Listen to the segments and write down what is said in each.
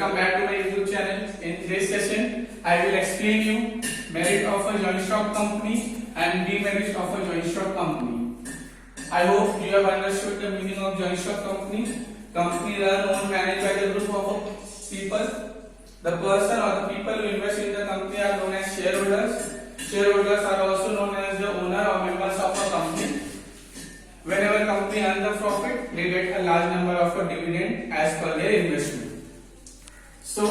Welcome back to my YouTube channel. In today's session, I will explain you merit of a joint stock company and demerit of a joint stock company. I hope you have understood the meaning of joint stock company. Company run owned managed by the group of people. The person or the people who invest in the company are known as shareholders. Shareholders are also known as the owner or members of a company. Whenever company earns the profit, they get a large number of a dividend as per their investment. So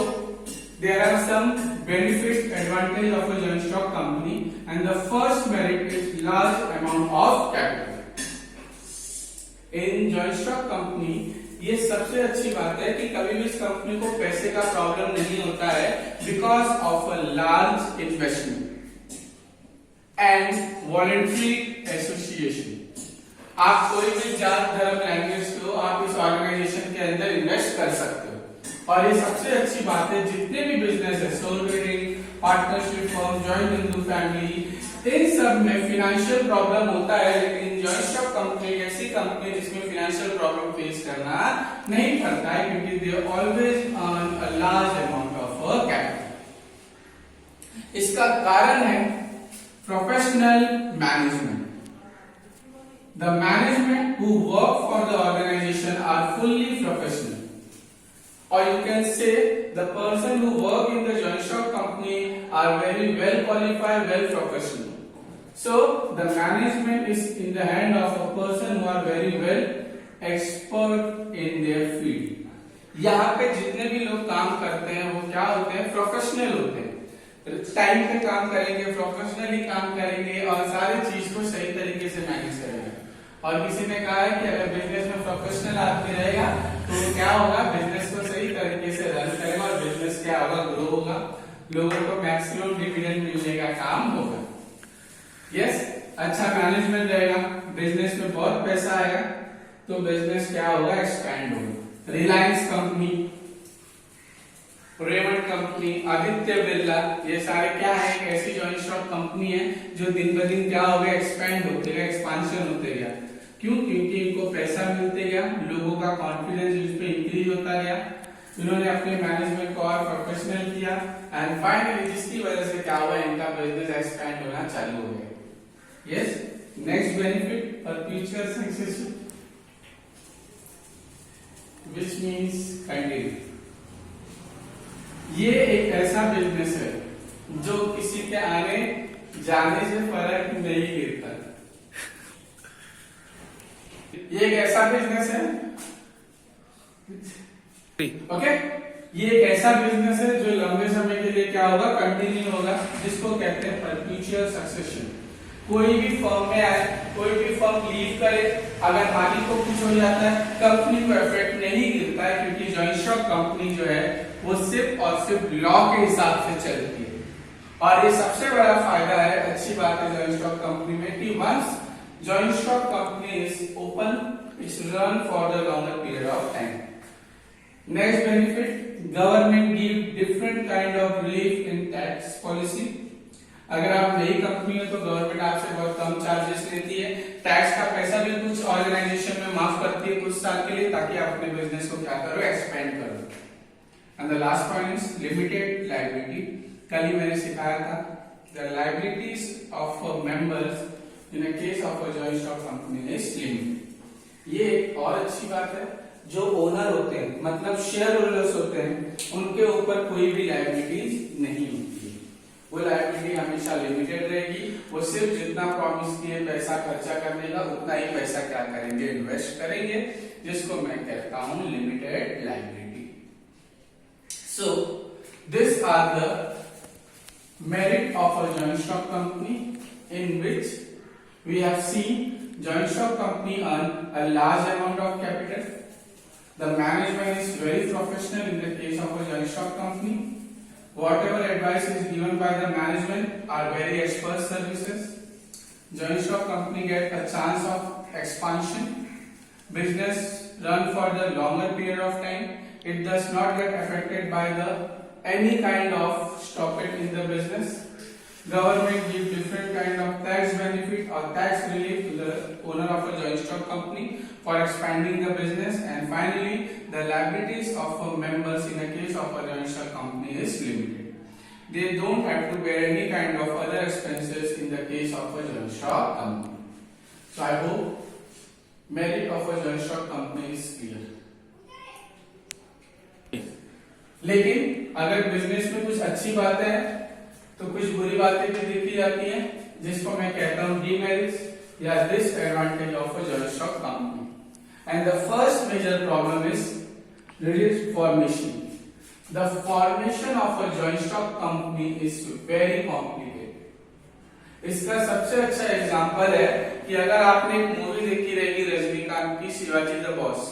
there are some benefits, advantage of a joint stock company, and the first merit is large amount of capital. In joint stock company ये सबसे अच्छी बात है कि कभी भी इस company को पैसे का प्रॉब्लम नहीं होता है because of a large investment and voluntary association. आप कोई भी जात धर्म लैंग्वेज को आप इस ऑर्गेनाइजेशन के अंदर इन्वेस्ट कर सकते हो. और ये सबसे अच्छी बात है, जितने भी बिजनेस है, sole trading, partnership firm, joint Hindu family, इन सब में फाइनेंशियल प्रॉब्लम होता है, लेकिन जॉइंट स्टॉक कंपनी ऐसी कंपनी जिसमें फाइनेंशियल प्रॉब्लम फेस करना नहीं पड़ता है क्योंकि they always earn a large amount of capital. इसका कारण है professional management. The management who work for the organization are fully professional, or you can say the person who work in the joint stock company are very well qualified, well professional. So the management is in the hand of a person who are very well expert in their field. यहाँ पे जितने भी लोग काम करते हैं वो क्या होते हैं? प्रोफेशनल होते हैं. टाइम पे काम करेंगे, प्रोफेशनली काम करेंगे और सारी चीज को सही तरीके से मैनेज करेंगे. और किसी ने कहा है कि अगर बिजनेस में प्रोफेशनल आदमी रहेगा तो क्या होगा? बिजनेस को सही तरीके से रन करेगा और बिजनेस क्या होगा? ग्रो होगा, लोगों को मैक्सिमम डिविडेंड मिलने का काम होगा. यस, अच्छा मैनेजमेंट रहेगा, बिजनेस में बहुत पैसा आएगा तो बिजनेस क्या होगा? एक्सपैंड होगा. Reliance company, Raymond company, Aditya Birla, ये सारे क्या है? एक ऐसी जॉइंट स्टॉक कंपनी है जो दिन ब दिन क्या हो गया? एक्सपैंड होते गया, एक्सपांशन होते गया. क्यों? क्योंकि इनको पैसा मिलते गया, लोगों का कॉन्फिडेंस इस पे इंक्रीज होता गया, इन्होंने अपने मैनेजमेंट को और प्रोफेशनल किया एंड फाइनली जिसकी वजह से क्या हुआ? इनका बिजनेस एक्सपैंड होना चालू हो गया. Yes, next benefit perpetual succession which means continue. ये एक ऐसा बिजनेस है जो किसी के आने जाने से फर्क नहीं गिरता. ये एक ऐसा बिजनेस है, ओके, ये एक ऐसा बिजनेस है जो लंबे समय के लिए क्या होगा? कंटिन्यू होगा, जिसको कहते हैं परपेचुअल सक्सेशन. कोई भी फर्म में आए, कोई भी फर्म लीव करे, अगर मालिक को कुछ हो जाता है कंपनी को इफेक्ट नहीं गिरता है क्योंकि जॉइंट स्टॉक कंपनी जो है वो सिर्फ और सिर्फ लॉ के हिसाब से चलती है. और ये सबसे बड़ा फायदा है, अच्छी बात है जॉइंट स्टॉक कंपनी में कि once joint stock company is open, it's run for the longer period of time. Next benefit, government give different kind of relief in tax policy. अगर आप नई कंपनी हो तो गवर्नमेंट आपसे बहुत कम चार्जेस लेती है, टैक्स का पैसा भी कुछ ऑर्गेनाइजेशन में माफ करती है कुछ साल के लिए, ताकि आप अपने बिजनेस को क्या करो? एक्सपेंड करो. And the last point is limited liability. कल ही मैंने सिखाया था the liabilities of members in a case of a joint stock company is limited. ये एक और अच्छी बात है, जो ओनर होते हैं मतलब शेयर होल्डर्स होते हैं उनके ऊपर कोई भी लाइबिलिटीज नहीं होती है. वो लाइबिलिटी हमेशा लिमिटेड रहेगी. वो सिर्फ जितना प्रॉमिस किए पैसा खर्चा करने का उतना ही पैसा क्या करेंगे? इन्वेस्ट करेंगे, जिसको मैं कहता हूं limited liability. So these are the merit of a joint stock company, in which we have seen joint stock company earn a large amount of capital. The management is very professional in the case of a joint stock company. Whatever advice is given by the management are very expert services. Joint stock company get a chance of expansion. Business run for the longer period of time. It does not get affected by the any kind of stoppage in the business. Government give different kind of tax benefit or tax relief to the owner of a joint stock company for expanding the business. And finally, the liabilities of members in a case of a joint stock company is limited. They don't have to bear any kind of other expenses in the case of a joint stock company. So I hope merit of a joint stock company is clear. लेकिन अगर business में कुछ अच्छी बातें हैं तो कुछ बुरी बातें भी देखी जाती हैं, जिसको मैं कहता हूं डीमेरिट्स या disadvantage of a joint stock company. And the first major problem is release formation. The formation of a joint stock company is very complicated. इसका सबसे अच्छा एग्जांपल है कि अगर आपने एक मूवी देखी रहेगी रजनीकांत की शिवाजी द बॉस,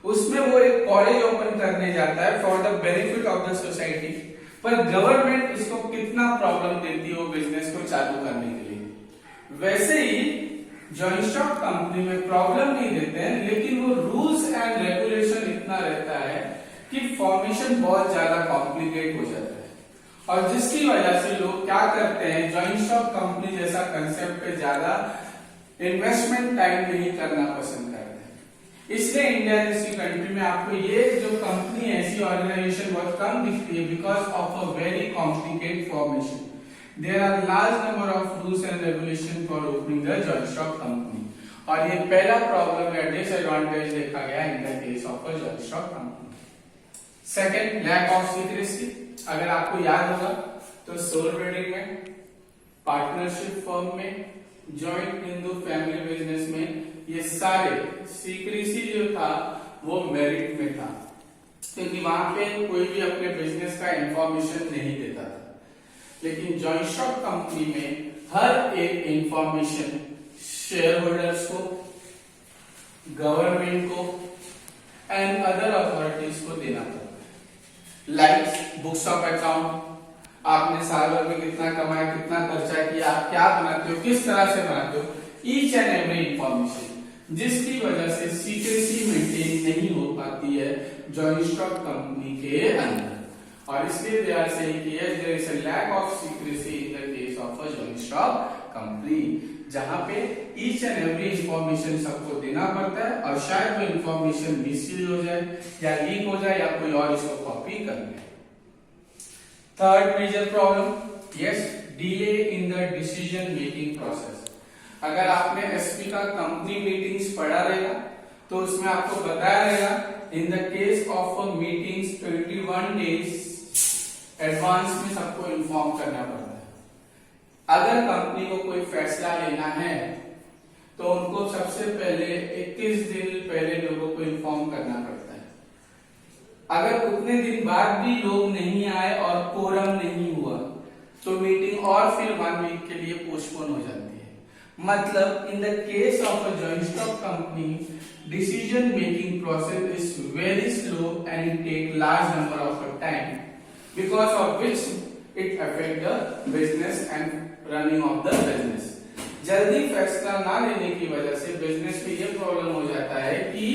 उसमें वो एक कॉलेज ओपन करने जाता है for the benefit of the society, पर गवर्नमेंट इसको कितना प्रॉब्लम देती है वो बिजनेस को चालू करने के लिए. वैसे ही जॉइंट स्टॉक कंपनी में प्रॉब्लम नहीं देते हैं, लेकिन वो रूल्स एंड रेगुलेशन इतना रहता है कि फॉर्मेशन बहुत ज्यादा कॉम्प्लिकेट हो जाता है, और जिसकी वजह से लोग क्या करते हैं, जॉइंट स्टॉक कंपनी जैसा कंसेप्ट पे ज्यादा इन्वेस्टमेंट टाइम नहीं करना पसंद करते हैं. इसलिए इंडिया जैसी कंट्री में आपको ये जो कंपनी ऐसी ऑर्गेनाइजेशन बहुत कम दिखती है because of a very complicated formation. There are large number of rules and regulation for opening the joint stock company. और ये पहला प्रॉब्लम या डिसएडवांटेज देखा गया in the case of a joint stock company. Second, lack of secrecy. अगर आपको याद होगा तो सोल ट्रेडिंग में, पार्टनरशिप फर्म में, जॉइंट हिंदू फैमिली बिजनेस में ये सारे सीक्रेसी जो था वो मेरिट में था, क्योंकि वहां पे कोई भी अपने बिजनेस का इंफॉर्मेशन नहीं देता था. लेकिन जॉइंट स्टॉक कंपनी में हर एक इंफॉर्मेशन शेयर होल्डर्स को, गवर्नमेंट को एंड अदर अथॉरिटीज को देना पड़ता है. लाइक बुक्स ऑफ अकाउंट, आपने साल भर में कितना कमाया, कितना खर्चा किया, आप क्या बनाते हो, किस तरह से बनाते हो, ईच एंड एवरी इंफॉर्मेशन, जिसकी वजह से सीक्रेसी मेंटेन नहीं हो पाती है जॉइंट स्टॉक कंपनी के अंदर. और इसलिए दे आर सेइंग कि there is a lack of secrecy in the case of a joint stock company, जहां पे ईच एंड एवरी इंफॉर्मेशन सबको देना पड़ता है, और शायद वो इंफॉर्मेशन मिसयूज हो जाए या लीक हो जाए या कोई और इसको कॉपी कर ले. Third major problem, yes, delay in the decision making process. अगर आपने एसपी का कंपनी मीटिंग्स पढ़ा रहेगा तो उसमें आपको बताया रहेगा इन the case of meetings 21 days advance में सबको इन्फॉर्म करना पड़ता है. अगर कंपनी को कोई फैसला लेना है तो उनको सबसे पहले 21 दिन पहले लोगों को इन्फॉर्म करना पड़ता है. अगर उतने दिन बाद भी लोग नहीं आए और कोरम नहीं हुआ तो मीटिंग और फिर 1 वीक के लिए पोस्टपोन हो जाती है. मतलब in the case of a joint stock company, decision making process is very slow and it take large number of time, because of which it affect the business and running of the business. जल्दी फैसला ना लेने की वजह से business में ये problem हो जाता है कि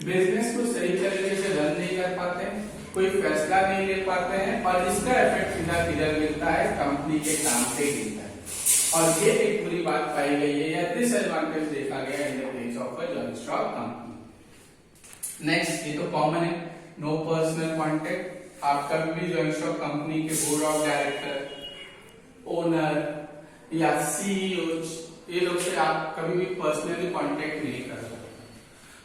बिजनेस को सही तरीके से रन नहीं कर पाते हैं, कोई फैसला नहीं ले पाते हैं, और इसका इफेक्ट सीधा किधर गिरता है, कंपनी के काम पे गिरता है. और ये एक बुरी बात पाई गई है या डिसएडवांटेज देखा गया in the case of a joint stock company. Next, ये तो कॉमन है, नो पर्सनल कांटेक्ट. आप कभी भी जॉइंट स्टॉक कंपनी के बोर्ड ऑफ डायरेक्टर, ओनर या सीईओ, ये लोग से आप कभी भी पर्सनली कांटेक्ट नहीं कर सकते.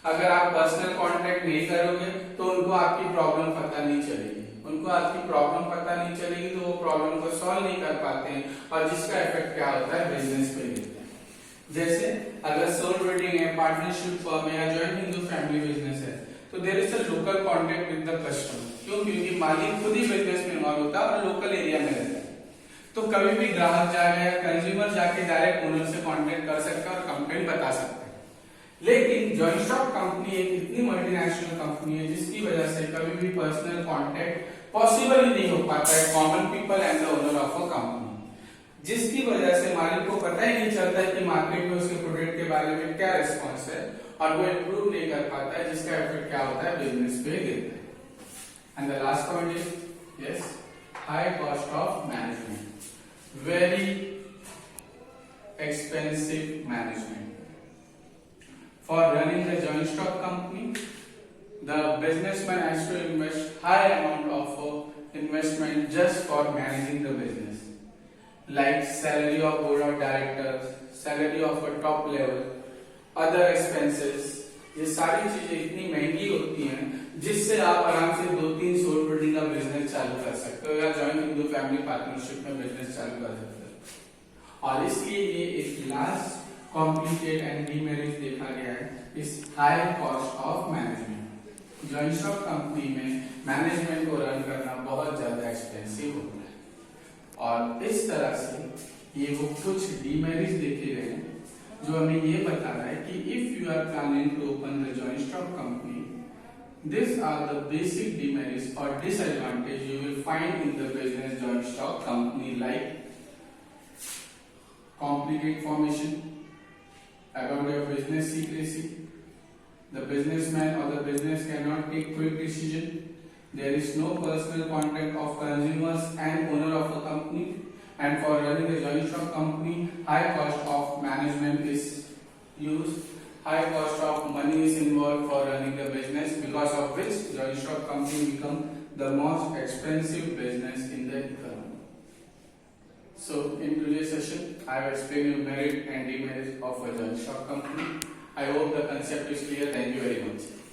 अगर आप पर्सनल कांटेक्ट नहीं करोगे तो उनको आपकी प्रॉब्लम पता नहीं चलेगी, उनको आपकी प्रॉब्लम पता नहीं चलेगी तो वो प्रॉब्लम को सॉल्व नहीं कर पाते हैं, और जिसका इफेक्ट क्या होता है, बिजनेस पे गिरता है. जैसे अगर सोल ट्रेडिंग है, पार्टनरशिप फर्म है या जॉइंट हिंदू फैमिली बिजनेस है तो there is a local contact with the customer. क्यों? क्योंकि मालिक खुद ही बिजनेस में इन्वॉल्व होता है और लोकल एरिया में रहता है. तो कभी भी ग्राहक जाके या कंज्यूमर जाके डायरेक्ट ओनर से कांटेक्ट कर सकता है और कंप्लेंट बता सकता है. लेकिन जॉइंट स्टॉक कंपनी एक इतनी मल्टीनेशनल कंपनी है जिसकी वजह से कभी भी पर्सनल कांटेक्ट पॉसिबल ही नहीं हो पाता है common people and the owner of a company, जिसकी वजह से मालिक को पता ही नहीं चलता है कि मार्केट में उसके प्रोडक्ट के बारे में क्या रिस्पॉन्स है, और वो इंप्रूव नहीं कर पाता है, जिसका इफेक्ट क्या होता है, बिजनेस पे गिरता है. And the last point is yes, high cost of management. very expensive management. For running the joint stock company, the businessman has to invest high amount of investment just for managing the business, like salary of board of directors, salary of a top level, other expenses. ये सारी चीजें इतनी महंगी होती हैं जिससे आप आराम से 2-3 सोल बिल्डिंग का बिजनेस चालू कर सकते हो या जॉइंट हिंदू फैमिली पार्टनरशिप में बिजनेस चालू कर सकते हो। और इसलिए ये एक लास्ट कॉम्प्लिकेट एंड डीमेरिट देखा गया है इस high cost of management. Joint stock company में मैनेजमेंट को रन करना बहुत ज्यादा एक्सपेंसिव होता है और इस तरह से ये वो कुछ डीमेरिट्स देखे गए हैं जो हमें ये बता रहा है कि if you are planning to open the joint stock company, these are the basic demerits or disadvantage you will find in the business joint stock company, like complicate formation, about your business secrecy, the businessman or the business cannot take quick decision, there is no personal contact of consumers and owner of the company, and for running a joint stock company, high cost of management is used, high cost of money is involved for running the business, because of which joint stock company become the most expensive business in the economy. So in today's session, I have explained you merit and demerit of a joint stock company. I hope the concept is clear. Thank you very much.